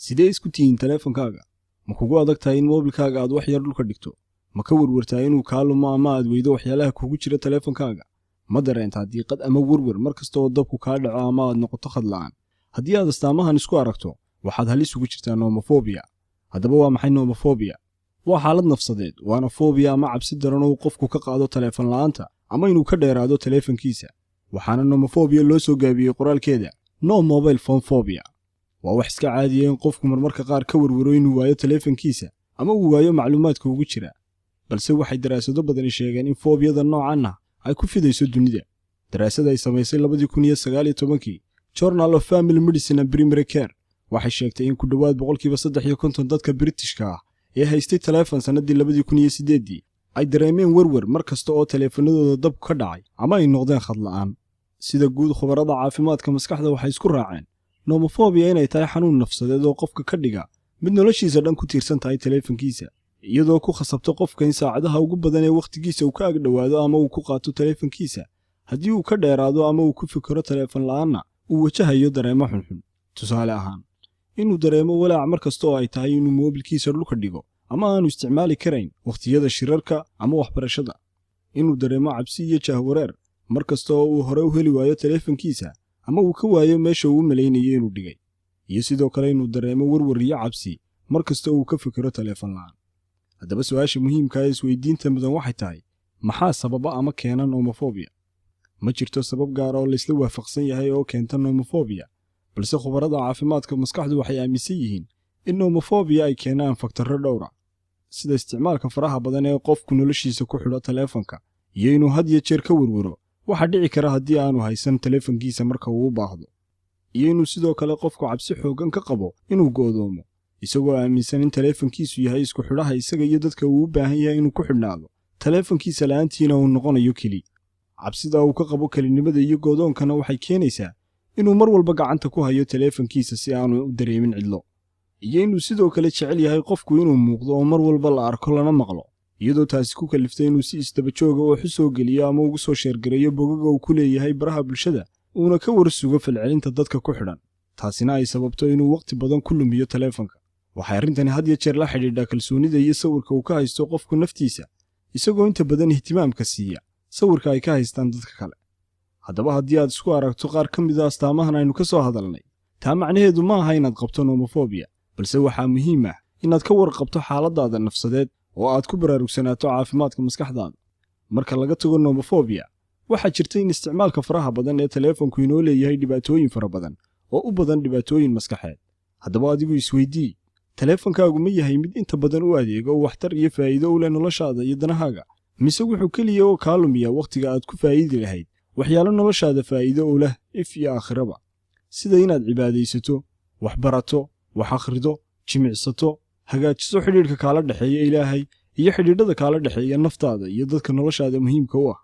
sidee isku tihiin taleefankaaga? ma kugu adag tahay in moobilkaaga aad wax yar dhulka dhigto? ma ka warwartaa inuu kaa lumo ama aad weydo waxyaalaha kugu jira taleefankaaga? ma dareentaa diiqad ama warwar mar kasta oo dabku kaa dhaco ama aad noqoto khad la'aan? haddii aad astaamahan isku aragto waxaad halis ugu jirtaa nomophobia. haddaba waa maxay nomophobia? waa xaalad nafsadeed, waana phobia ama cabsi daran oo qofku ka qaado taleefan la'aanta ama inuu ka dheeraado taleefankiisa. waxaana nomophobia loo soo gaabiyey qoraalkeeda no mobile phone phobia. waa wax iska caadiya in qofku marmarka qaar ka warwaro inuu waayo taleefankiisa ama uu waayo macluumaadka ugu jira. balse waxay daraasado badani sheegeen in foobiyada noocan ah ay ku fidayso dunida. daraasad ay samaysay 2019 Journal of Family Medicine and Primary Care waxay sheegtay in ku dhawaad 350% dadka Britishka ah ee haystay taleefan sanadii 2008 ay dareemeen warwar mar kasta oo taleefanadooda dab ka dhacay ama ay noqdeen khad la'aan. sida guud khubarada caafimaadka maskaxda waxay isku raaceen nomophobia inay tahay xanuun nafsadeed oo qofka ka dhiga mid noloshiisa dhan ku tiirsan tahay taleefankiisa, iyadoo ku khasabta qofka in saacadaha ugu badan ee waqtigiisa uu ka ag dhawaado ama uu ku qaato taleefankiisa. haddii uu ka dheeraado ama uu ku fikiro taleefan la'aanna uu wajahayo dareemo xunxun. tusaale ahaan, inuu dareemo walaac mar kasta oo ay tahay inuu moobilkiisa dhulka dhigo ama aanu isticmaali karayn waqtiyada shirarka ama waxbarashada. inuu dareemo cabsi iyo jahwareer mar kasta oo uu hore u heli waayo taleefankiisa ama uu ka waayo meesha uu malaynayo inuu dhigay. iyo sidoo kale inuu dareemo warwar iyo cabsi mar kasta uu ka fikiro taleefan la'aan. haddaba su'aasha muhiimka ee isweydiinta mudan waxay tahay, maxaa sababa ama keena nomophobia? ma jirto sabab gaar ah oo la isla waafaqsan yahay oo keenta nomophobia, balse khubarada caafimaadka maskaxdu waxay aaminsan yihiin in nomophobia ay keenaan faktarro dhowr ah, sida isticmaalka faraha badan ee qofku noloshiisa ku xidho taleefanka iyo inuu had iyo jeer ka warwaro waxa dhici kara haddii aanu haysan taleefankiisa marka uu u baahdo, iyo inuu sidoo kale qofku cabsi xooggan ka qabo inuu go'doomo isagoo aaminsan in taleefankiisu yahay isku xidhaha isaga iyo dadka uu u baahan yahay inuu ku xidhnaado. taleefankiisa la'aantiina uu noqonayo keli. cabsida uu ka qabo kelinimada iyo go'doonkana waxay keenaysaa inuu mar walba gacanta ku hayo taleefankiisa si aanu u dareemin cidlo, iyo inuu sidoo kale jecel yahay qofku inuu muuqdo oo mar walba la arko lana maqlo, iyadoo taasi ku kaliftay inuu si isdaba jooga oo xusoo geliyo ama ugu soo sheergareeyo bogaga uu ku leeyahay baraha bulshada uuna ka warsugo falcelinta dadka ku xidhan. taasina ay sababto inuu waqti badan ku lumiyo taleefanka. waxay arrintani had iyo jeer la xidhiidhaa kalsoonida iyo sawirka uu ka haysto qofku naftiisa, isagoo inta badan ihtimaamka siiya sawirka ay ka haystaan dadka kale. haddaba haddii aad isku aragto qaar ka mid a astaamahan aynu ka soo hadalnay, taa macnaheedu ma aha inaad qabto nomophobia, balse waxaa muhiim ah inaad ka warqabto xaaladaada nafsadeed oo aad ku baraarugsanaato caafimaadka maskaxdaada. marka laga tago nomophobia, waxaa jirta in isticmaalka faraha badan ee taleefanku inoo leeyahay dhibaatooyin fara badan oo u badan dhibaatooyin maskaxeed. haddaba adigu isweydii, taleefankaagu ma yahay mid inta badan u adeega oo waxtar iyo faa'iido u leh noloshaada iyo danahaaga, mise wuxuu keliya oo kaa lumiyaa wakhtiga aad ku faa'iidi lahayd waxyaalo noloshaada faa'iido u leh if iyo aakhiraba, sida inaad cibaadaysato, wax barato, wax akhrido, jimicsato, hagaajiso xidhiidhka kaala dhexeeya Ilaahay iyo xidhiidhada kaala dhexeeya naftaada iyo dadka noloshaada muhiimka u ah.